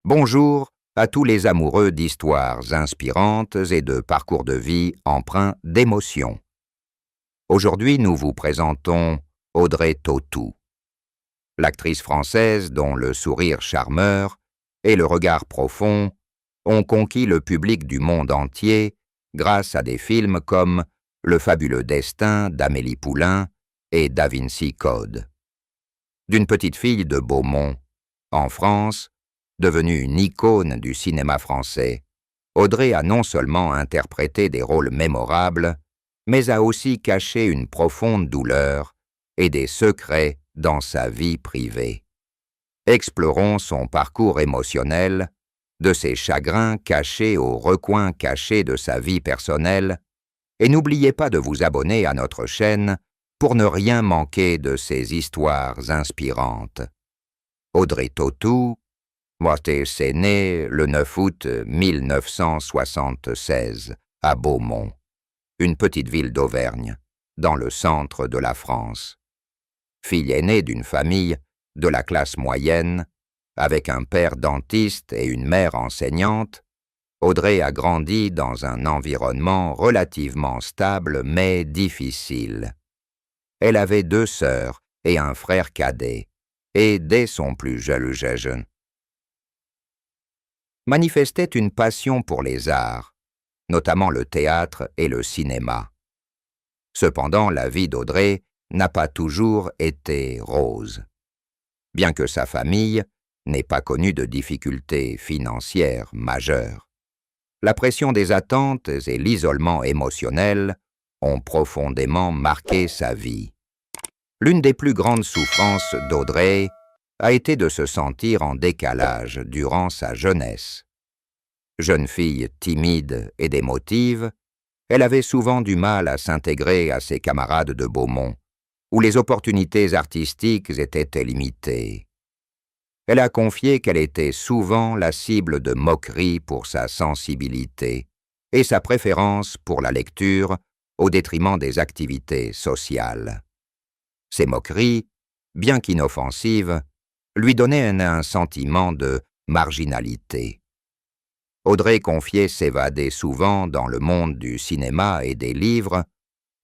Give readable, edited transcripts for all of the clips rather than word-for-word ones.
Bonjour à tous les amoureux d'histoires inspirantes et de parcours de vie empreints d'émotions. Aujourd'hui, nous vous présentons Audrey Tautou, l'actrice française dont le sourire charmeur et le regard profond ont conquis le public du monde entier grâce à des films comme Le fabuleux destin d'Amélie Poulain et Da Vinci Code. D'une petite fille de Beaumont, en France, devenue une icône du cinéma français, Audrey a non seulement interprété des rôles mémorables, mais a aussi caché une profonde douleur et des secrets dans sa vie privée. Explorons son parcours émotionnel, de ses chagrins cachés aux recoins cachés de sa vie personnelle, et n'oubliez pas de vous abonner à notre chaîne pour ne rien manquer de ces histoires inspirantes. Audrey Tautou est née le 9 août 1976 à Beaumont, une petite ville d'Auvergne, dans le centre de la France. Fille aînée d'une famille de la classe moyenne, avec un père dentiste et une mère enseignante, Audrey a grandi dans un environnement relativement stable mais difficile. Elle avait 2 sœurs et un frère cadet, et dès son plus jeune, manifestait une passion pour les arts, notamment le théâtre et le cinéma. Cependant, la vie d'Audrey n'a pas toujours été rose. Bien que sa famille n'ait pas connu de difficultés financières majeures, la pression des attentes et l'isolement émotionnel ont profondément marqué sa vie. L'une des plus grandes souffrances d'Audrey a été de se sentir en décalage durant sa jeunesse. Jeune fille timide et d'émotive, elle avait souvent du mal à s'intégrer à ses camarades de Beaumont, où les opportunités artistiques étaient limitées. Elle a confié qu'elle était souvent la cible de moqueries pour sa sensibilité et sa préférence pour la lecture au détriment des activités sociales. Ces moqueries, bien qu'inoffensives, lui donnaient un sentiment de marginalité. Audrey confiait s'évader souvent dans le monde du cinéma et des livres,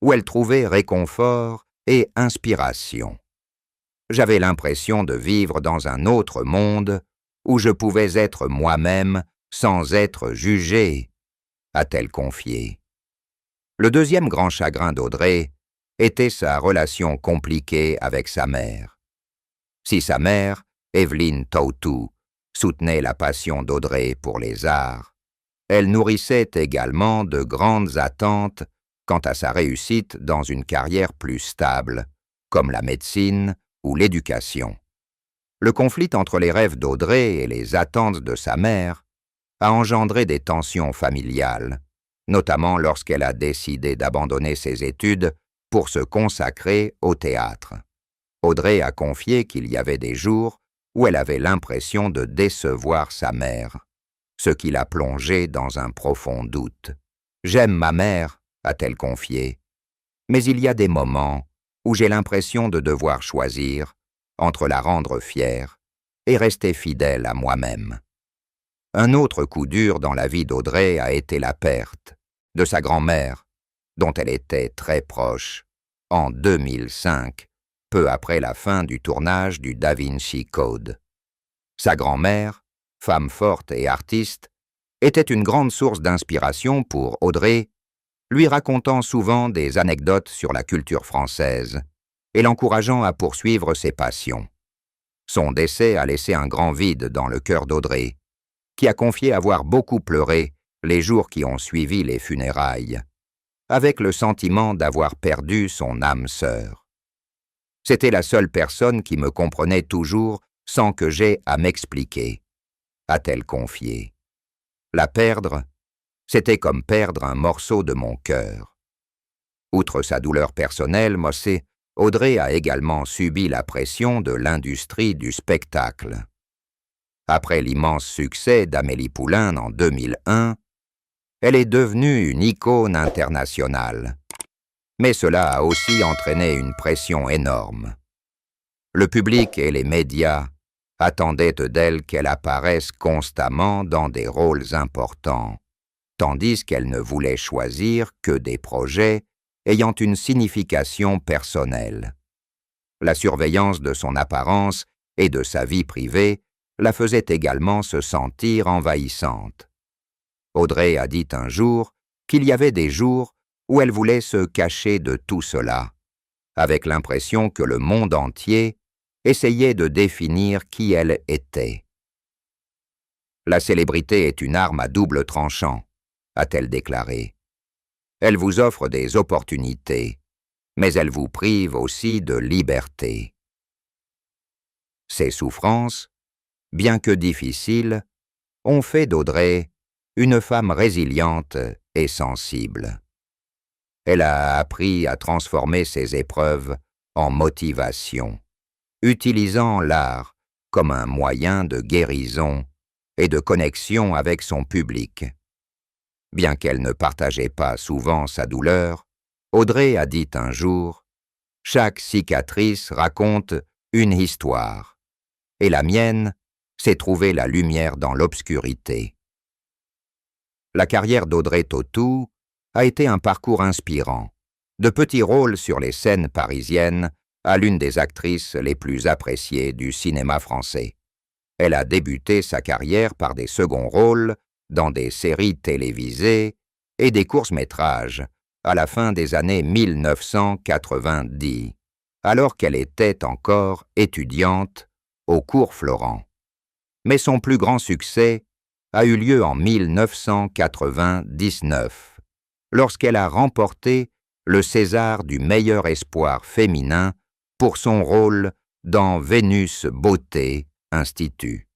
où elle trouvait réconfort et inspiration. J'avais l'impression de vivre dans un autre monde où je pouvais être moi-même sans être jugée, a-t-elle confié. Le deuxième grand chagrin d'Audrey était sa relation compliquée avec sa mère. Si sa mère, Evelyne Tautou, soutenait la passion d'Audrey pour les arts, elle nourrissait également de grandes attentes quant à sa réussite dans une carrière plus stable, comme la médecine ou l'éducation. Le conflit entre les rêves d'Audrey et les attentes de sa mère a engendré des tensions familiales, notamment lorsqu'elle a décidé d'abandonner ses études pour se consacrer au théâtre. Audrey a confié qu'il y avait des jours où elle avait l'impression de décevoir sa mère, ce qui l'a plongée dans un profond doute. « J'aime ma mère », a-t-elle confié, « mais il y a des moments où j'ai l'impression de devoir choisir entre la rendre fière et rester fidèle à moi-même. » Un autre coup dur dans la vie d'Audrey a été la perte de sa grand-mère, dont elle était très proche, en 2005, peu après la fin du tournage du Da Vinci Code. Sa grand-mère, femme forte et artiste, était une grande source d'inspiration pour Audrey, lui racontant souvent des anecdotes sur la culture française et l'encourageant à poursuivre ses passions. Son décès a laissé un grand vide dans le cœur d'Audrey, qui a confié avoir beaucoup pleuré les jours qui ont suivi les funérailles, avec le sentiment d'avoir perdu son âme sœur. C'était la seule personne qui me comprenait toujours sans que j'aie à m'expliquer, a-t-elle confié. La perdre, c'était comme perdre un morceau de mon cœur. Outre sa douleur personnelle, Audrey a également subi la pression de l'industrie du spectacle. Après l'immense succès d'Amélie Poulain en 2001, elle est devenue une icône internationale. Mais cela a aussi entraîné une pression énorme. Le public et les médias attendait d'elle qu'elle apparaisse constamment dans des rôles importants, tandis qu'elle ne voulait choisir que des projets ayant une signification personnelle. La surveillance de son apparence et de sa vie privée la faisait également se sentir envahissante. Audrey a dit un jour qu'il y avait des jours où elle voulait se cacher de tout cela, avec l'impression que le monde entier essayait de définir qui elle était. La célébrité est une arme à double tranchant, a-t-elle déclaré. Elle vous offre des opportunités, mais elle vous prive aussi de liberté. Ces souffrances, bien que difficiles, ont fait d'Audrey une femme résiliente et sensible. Elle a appris à transformer ses épreuves en motivation, utilisant l'art comme un moyen de guérison et de connexion avec son public. Bien qu'elle ne partageait pas souvent sa douleur, Audrey a dit un jour « Chaque cicatrice raconte une histoire, et la mienne, c'est trouver la lumière dans l'obscurité. » La carrière d'Audrey Tautou a été un parcours inspirant, de petits rôles sur les scènes parisiennes à l'une des actrices les plus appréciées du cinéma français. Elle a débuté sa carrière par des seconds rôles dans des séries télévisées et des courts-métrages à la fin des années 1990, alors qu'elle était encore étudiante au Cours Florent. Mais son plus grand succès a eu lieu en 1999, lorsqu'elle a remporté le César du meilleur espoir féminin pour son rôle dans Vénus Beauté Institut.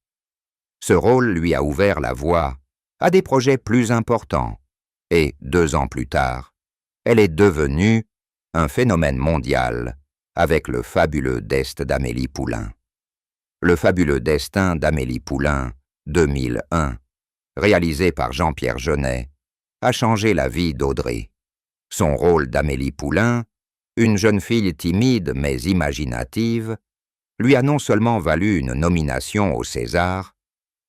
Ce rôle lui a ouvert la voie à des projets plus importants et, 2 ans plus tard, elle est devenue un phénomène mondial avec Le fabuleux destin d'Amélie Poulain. Le fabuleux destin d'Amélie Poulain, 2001, réalisé par Jean-Pierre Jeunet, a changé la vie d'Audrey. Son rôle d'Amélie Poulain, une jeune fille timide mais imaginative, lui a non seulement valu une nomination au César,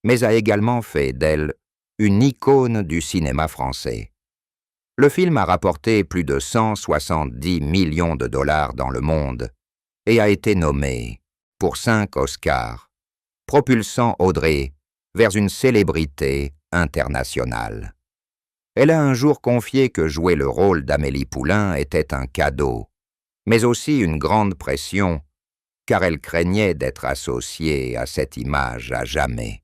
mais a également fait d'elle une icône du cinéma français. Le film a rapporté plus de 170 millions de dollars dans le monde et a été nommé pour 5 Oscars, propulsant Audrey vers une célébrité internationale. Elle a un jour confié que jouer le rôle d'Amélie Poulain était un cadeau, mais aussi une grande pression, car elle craignait d'être associée à cette image à jamais.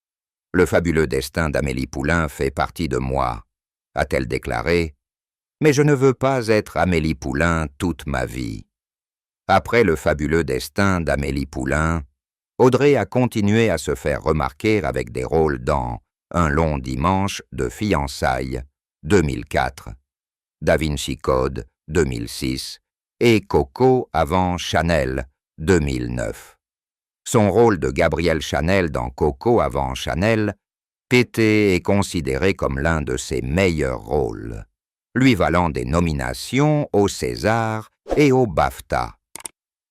« Le fabuleux destin d'Amélie Poulain fait partie de moi », a-t-elle déclaré, « mais je ne veux pas être Amélie Poulain toute ma vie. » Après Le fabuleux destin d'Amélie Poulain, Audrey a continué à se faire remarquer avec des rôles dans Un long dimanche de fiançailles, 2004, Da Vinci Code, 2006, et Coco avant Chanel, 2009. Son rôle de Gabrielle Chanel dans Coco avant Chanel était considéré comme l'un de ses meilleurs rôles, lui valant des nominations au César et au BAFTA.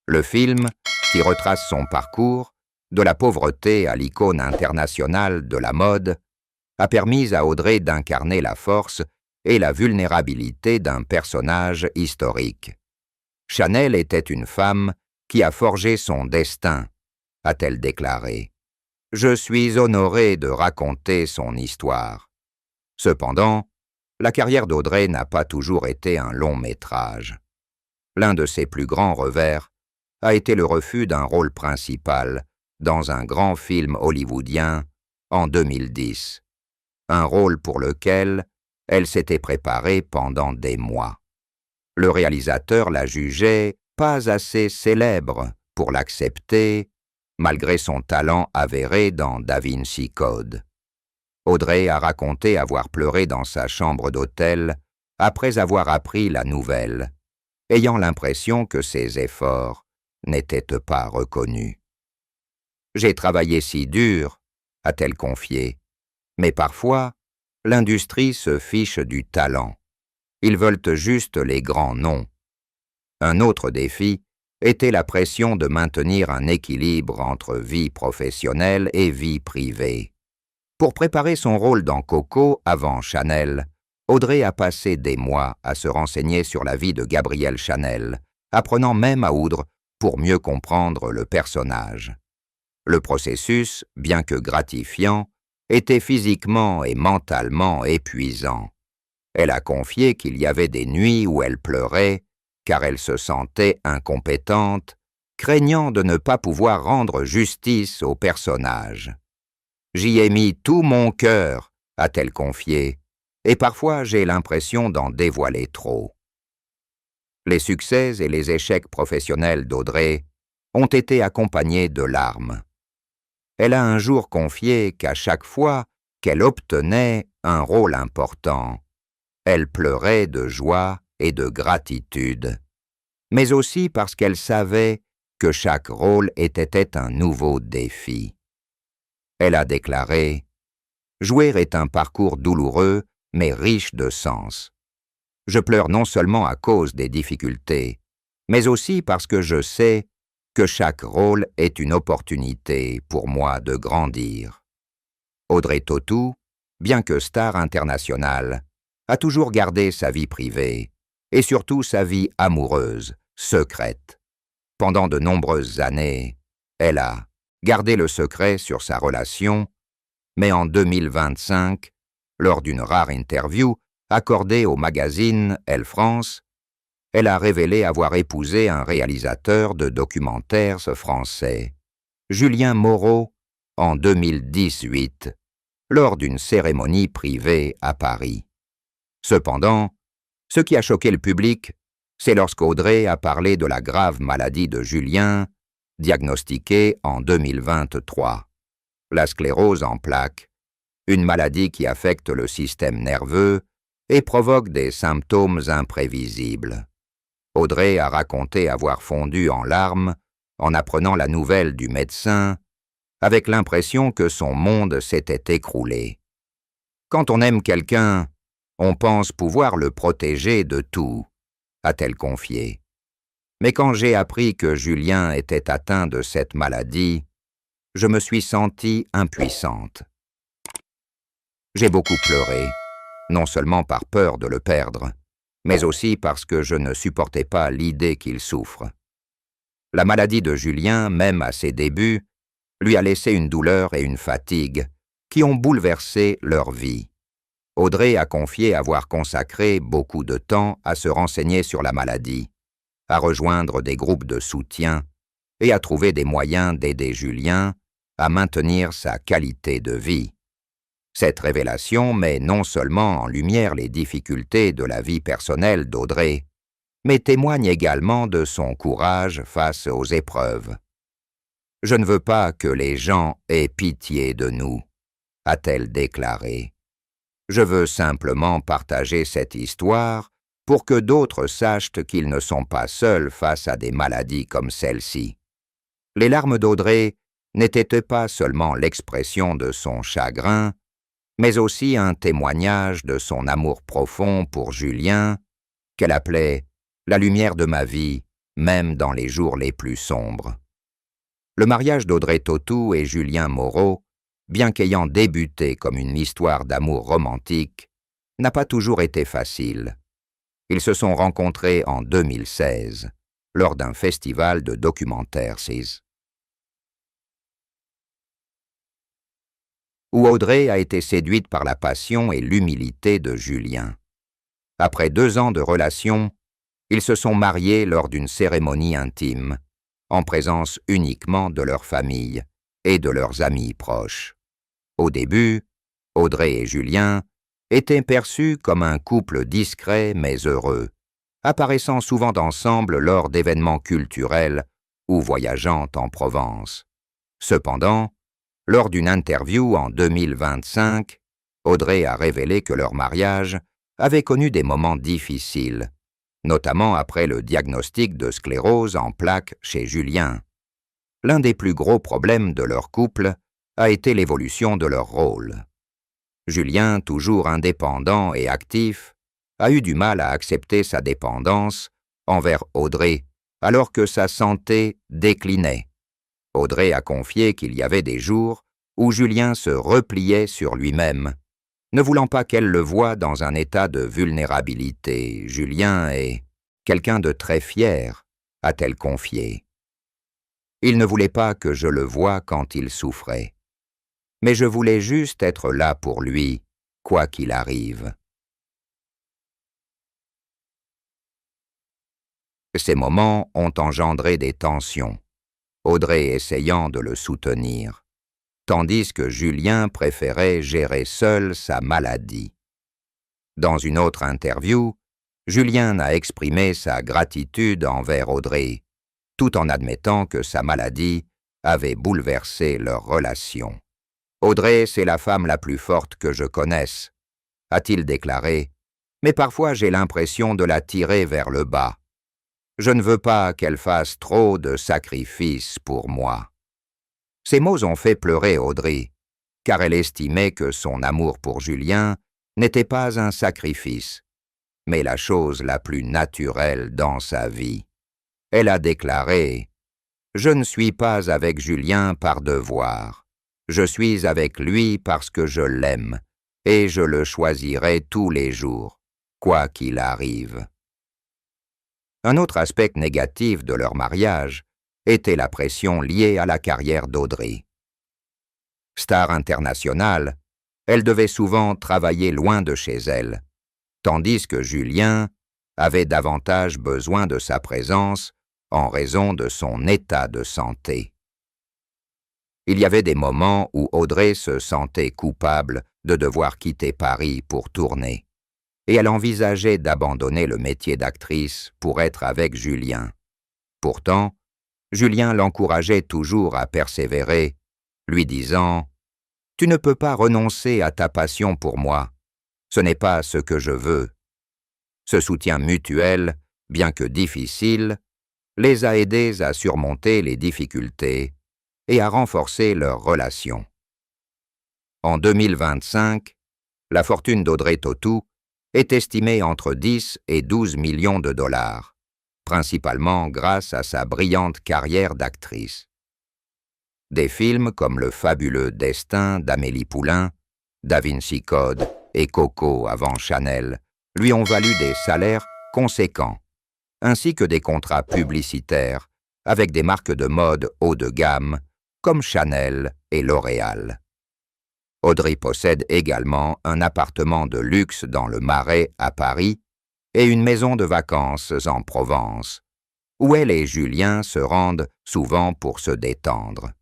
Le film, qui retrace son parcours, de la pauvreté à l'icône internationale de la mode, a permis à Audrey d'incarner la force et la vulnérabilité d'un personnage historique. Chanel était une femme qui a forgé son destin, a-t-elle déclaré. Je suis honorée de raconter son histoire. Cependant, la carrière d'Audrey n'a pas toujours été un long métrage. L'un de ses plus grands revers a été le refus d'un rôle principal dans un grand film hollywoodien en 2010, un rôle pour lequel elle s'était préparée pendant des mois. Le réalisateur la jugeait pas assez célèbre pour l'accepter, malgré son talent avéré dans Da Vinci Code. Audrey a raconté avoir pleuré dans sa chambre d'hôtel après avoir appris la nouvelle, ayant l'impression que ses efforts n'étaient pas reconnus. « J'ai travaillé si dur », a-t-elle confié, « mais parfois, l'industrie se fiche du talent. Ils veulent juste les grands noms. » Un autre défi était la pression de maintenir un équilibre entre vie professionnelle et vie privée. Pour préparer son rôle dans Coco avant Chanel, Audrey a passé des mois à se renseigner sur la vie de Gabrielle Chanel, apprenant même à oudre pour mieux comprendre le personnage. Le processus, bien que gratifiant, était physiquement et mentalement épuisant. Elle a confié qu'il y avait des nuits où elle pleurait, car elle se sentait incompétente, craignant de ne pas pouvoir rendre justice au personnage. « J'y ai mis tout mon cœur », a-t-elle confié, et parfois j'ai l'impression d'en dévoiler trop. Les succès et les échecs professionnels d'Audrey ont été accompagnés de larmes. Elle a un jour confié qu'à chaque fois qu'elle obtenait un rôle important, elle pleurait de joie et de gratitude, mais aussi parce qu'elle savait que chaque rôle était un nouveau défi. Elle a déclaré « Jouer est un parcours douloureux, mais riche de sens. Je pleure non seulement à cause des difficultés, mais aussi parce que je sais que chaque rôle est une opportunité pour moi de grandir. » Audrey Tautou, bien que star internationale, a toujours gardé sa vie privée, et surtout sa vie amoureuse, secrète. Pendant de nombreuses années, elle a gardé le secret sur sa relation, mais en 2025, lors d'une rare interview accordée au magazine Elle France, elle a révélé avoir épousé un réalisateur de documentaires français, Julien Moreau, en 2018, lors d'une cérémonie privée à Paris. Cependant, ce qui a choqué le public, c'est lorsqu'Audrey a parlé de la grave maladie de Julien, diagnostiquée en 2023, la sclérose en plaques, une maladie qui affecte le système nerveux et provoque des symptômes imprévisibles. Audrey a raconté avoir fondu en larmes en apprenant la nouvelle du médecin, avec l'impression que son monde s'était écroulé. Quand on aime quelqu'un, on pense pouvoir le protéger de tout, a-t-elle confié. Mais quand j'ai appris que Julien était atteint de cette maladie, je me suis sentie impuissante. J'ai beaucoup pleuré, non seulement par peur de le perdre, mais aussi parce que je ne supportais pas l'idée qu'il souffre. La maladie de Julien, même à ses débuts, lui a laissé une douleur et une fatigue qui ont bouleversé leur vie. Audrey a confié avoir consacré beaucoup de temps à se renseigner sur la maladie, à rejoindre des groupes de soutien et à trouver des moyens d'aider Julien à maintenir sa qualité de vie. Cette révélation met non seulement en lumière les difficultés de la vie personnelle d'Audrey, mais témoigne également de son courage face aux épreuves. « Je ne veux pas que les gens aient pitié de nous », a-t-elle déclaré. « Je veux simplement partager cette histoire pour que d'autres sachent qu'ils ne sont pas seuls face à des maladies comme celle-ci. » Les larmes d'Audrey n'étaient pas seulement l'expression de son chagrin, mais aussi un témoignage de son amour profond pour Julien, qu'elle appelait « la lumière de ma vie, même dans les jours les plus sombres ». Le mariage d'Audrey Tautou et Julien Moreau, bien qu'ayant débuté comme une histoire d'amour romantique, n'a pas toujours été facile. Ils se sont rencontrés en 2016, lors d'un festival de documentaires où Audrey a été séduite par la passion et l'humilité de Julien. Après 2 ans de relation, ils se sont mariés lors d'une cérémonie intime, en présence uniquement de leur famille et de leurs amis proches. Au début, Audrey et Julien étaient perçus comme un couple discret mais heureux, apparaissant souvent ensemble lors d'événements culturels ou voyageant en Provence. Cependant, lors d'une interview en 2025, Audrey a révélé que leur mariage avait connu des moments difficiles, notamment après le diagnostic de sclérose en plaques chez Julien. L'un des plus gros problèmes de leur couple a été l'évolution de leur rôle. Julien, toujours indépendant et actif, a eu du mal à accepter sa dépendance envers Audrey alors que sa santé déclinait. Audrey a confié qu'il y avait des jours où Julien se repliait sur lui-même, ne voulant pas qu'elle le voie dans un état de vulnérabilité. Julien est quelqu'un de très fier, a-t-elle confié. Il ne voulait pas que je le voie quand il souffrait. Mais je voulais juste être là pour lui, quoi qu'il arrive. Ces moments ont engendré des tensions, Audrey essayant de le soutenir, tandis que Julien préférait gérer seul sa maladie. Dans une autre interview, Julien a exprimé sa gratitude envers Audrey, tout en admettant que sa maladie avait bouleversé leur relation. « Audrey, c'est la femme la plus forte que je connaisse », a-t-il déclaré, mais parfois j'ai l'impression de la tirer vers le bas. Je ne veux pas qu'elle fasse trop de sacrifices pour moi. Ces mots ont fait pleurer Audrey, car elle estimait que son amour pour Julien n'était pas un sacrifice, mais la chose la plus naturelle dans sa vie. Elle a déclaré « Je ne suis pas avec Julien par devoir. Je suis avec lui parce que je l'aime, et je le choisirai tous les jours, quoi qu'il arrive. » Un autre aspect négatif de leur mariage était la pression liée à la carrière d'Audrey. Star internationale, elle devait souvent travailler loin de chez elle, tandis que Julien avait davantage besoin de sa présence en raison de son état de santé. Il y avait des moments où Audrey se sentait coupable de devoir quitter Paris pour tourner, et elle envisageait d'abandonner le métier d'actrice pour être avec Julien. Pourtant, Julien l'encourageait toujours à persévérer, lui disant « Tu ne peux pas renoncer à ta passion pour moi, ce n'est pas ce que je veux. » Ce soutien mutuel, bien que difficile, les a aidés à surmonter les difficultés et à renforcer leur relation. En 2025, la fortune d'Audrey Tautou est estimée entre 10 et 12 millions de dollars, principalement grâce à sa brillante carrière d'actrice. Des films comme Le fabuleux destin d'Amélie Poulain, Da Vinci Code et Coco avant Chanel lui ont valu des salaires conséquents, ainsi que des contrats publicitaires avec des marques de mode haut de gamme comme Chanel et L'Oréal. Audrey possède également un appartement de luxe dans le Marais à Paris et une maison de vacances en Provence, où elle et Julien se rendent souvent pour se détendre.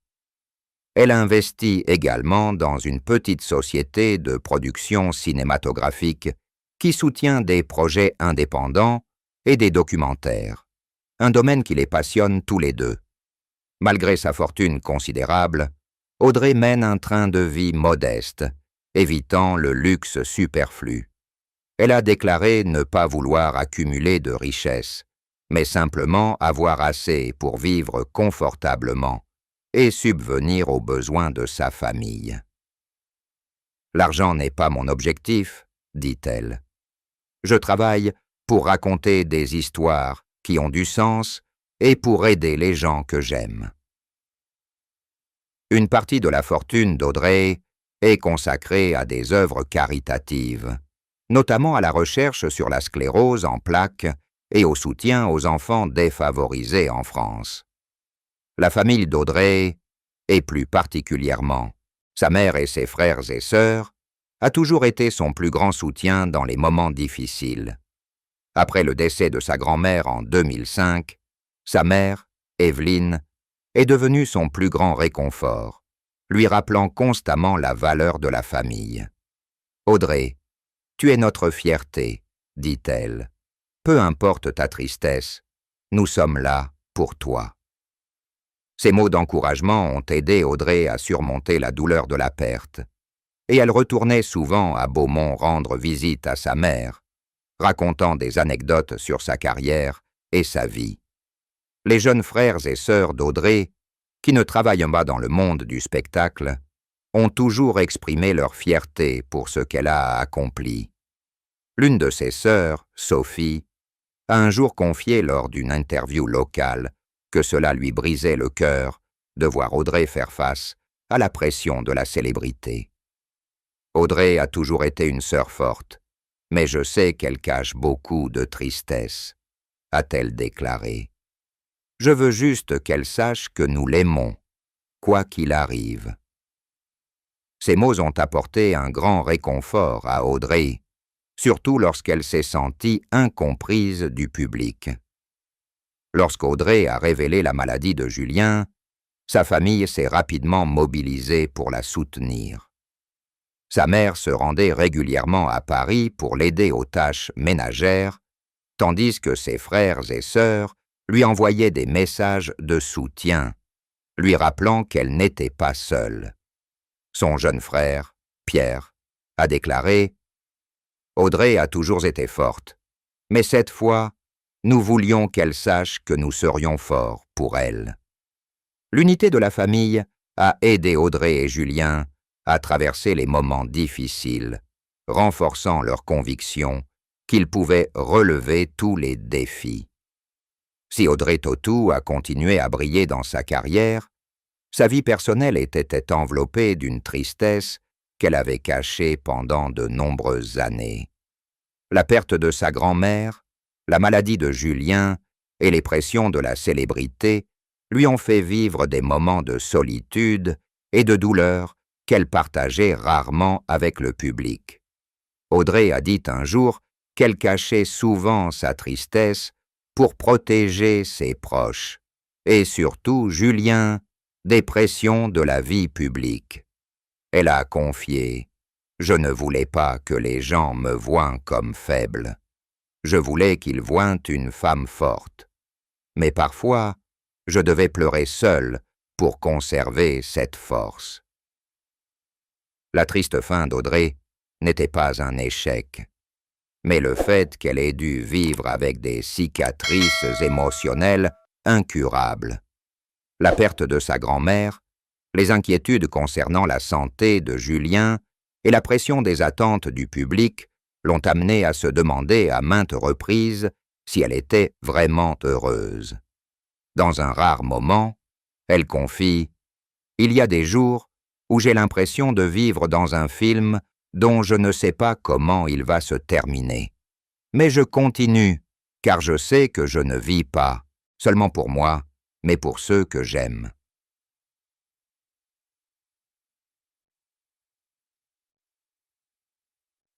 Elle investit également dans une petite société de production cinématographique qui soutient des projets indépendants et des documentaires, un domaine qui les passionne tous les deux. Malgré sa fortune considérable, Audrey mène un train de vie modeste, évitant le luxe superflu. Elle a déclaré ne pas vouloir accumuler de richesses, mais simplement avoir assez pour vivre confortablement et subvenir aux besoins de sa famille. « L'argent n'est pas mon objectif, » dit-elle. « Je travaille pour raconter des histoires qui ont du sens et pour aider les gens que j'aime. » Une partie de la fortune d'Audrey est consacrée à des œuvres caritatives, notamment à la recherche sur la sclérose en plaques et au soutien aux enfants défavorisés en France. La famille d'Audrey, et plus particulièrement sa mère et ses frères et sœurs, a toujours été son plus grand soutien dans les moments difficiles. Après le décès de sa grand-mère en 2005, sa mère, Evelyne, est devenue son plus grand réconfort, lui rappelant constamment la valeur de la famille. « Audrey, tu es notre fierté, » dit-elle. « Peu importe ta tristesse, nous sommes là pour toi. » Ces mots d'encouragement ont aidé Audrey à surmonter la douleur de la perte, et elle retournait souvent à Beaumont rendre visite à sa mère, racontant des anecdotes sur sa carrière et sa vie. Les jeunes frères et sœurs d'Audrey, qui ne travaillent pas dans le monde du spectacle, ont toujours exprimé leur fierté pour ce qu'elle a accompli. L'une de ses sœurs, Sophie, a un jour confié lors d'une interview locale que cela lui brisait le cœur de voir Audrey faire face à la pression de la célébrité. Audrey a toujours été une sœur forte, mais je sais qu'elle cache beaucoup de tristesse, a-t-elle déclaré. Je veux juste qu'elle sache que nous l'aimons, quoi qu'il arrive. Ces mots ont apporté un grand réconfort à Audrey, surtout lorsqu'elle s'est sentie incomprise du public. Lorsqu'Audrey a révélé la maladie de Julien, sa famille s'est rapidement mobilisée pour la soutenir. Sa mère se rendait régulièrement à Paris pour l'aider aux tâches ménagères, tandis que ses frères et sœurs lui envoyaient des messages de soutien, lui rappelant qu'elle n'était pas seule. Son jeune frère, Pierre, a déclaré « Audrey a toujours été forte, mais cette fois, nous voulions qu'elle sache que nous serions forts pour elle. » L'unité de la famille a aidé Audrey et Julien à traverser les moments difficiles, renforçant leur conviction qu'ils pouvaient relever tous les défis. Si Audrey Tautou a continué à briller dans sa carrière, sa vie personnelle était enveloppée d'une tristesse qu'elle avait cachée pendant de nombreuses années. La perte de sa grand-mère, la maladie de Julien et les pressions de la célébrité lui ont fait vivre des moments de solitude et de douleur qu'elle partageait rarement avec le public. Audrey a dit un jour qu'elle cachait souvent sa tristesse pour protéger ses proches, et surtout Julien, des pressions de la vie publique. Elle a confié « Je ne voulais pas que les gens me voient comme faible. Je voulais qu'ils voient une femme forte. Mais parfois, je devais pleurer seule pour conserver cette force. » La triste fin d'Audrey n'était pas un échec, mais le fait qu'elle ait dû vivre avec des cicatrices émotionnelles incurables. La perte de sa grand-mère, les inquiétudes concernant la santé de Julien et la pression des attentes du public l'ont amenée à se demander à maintes reprises si elle était vraiment heureuse. Dans un rare moment, elle confie « Il y a des jours où j'ai l'impression de vivre dans un film dont je ne sais pas comment il va se terminer. Mais je continue, car je sais que je ne vis pas, seulement pour moi, mais pour ceux que j'aime. »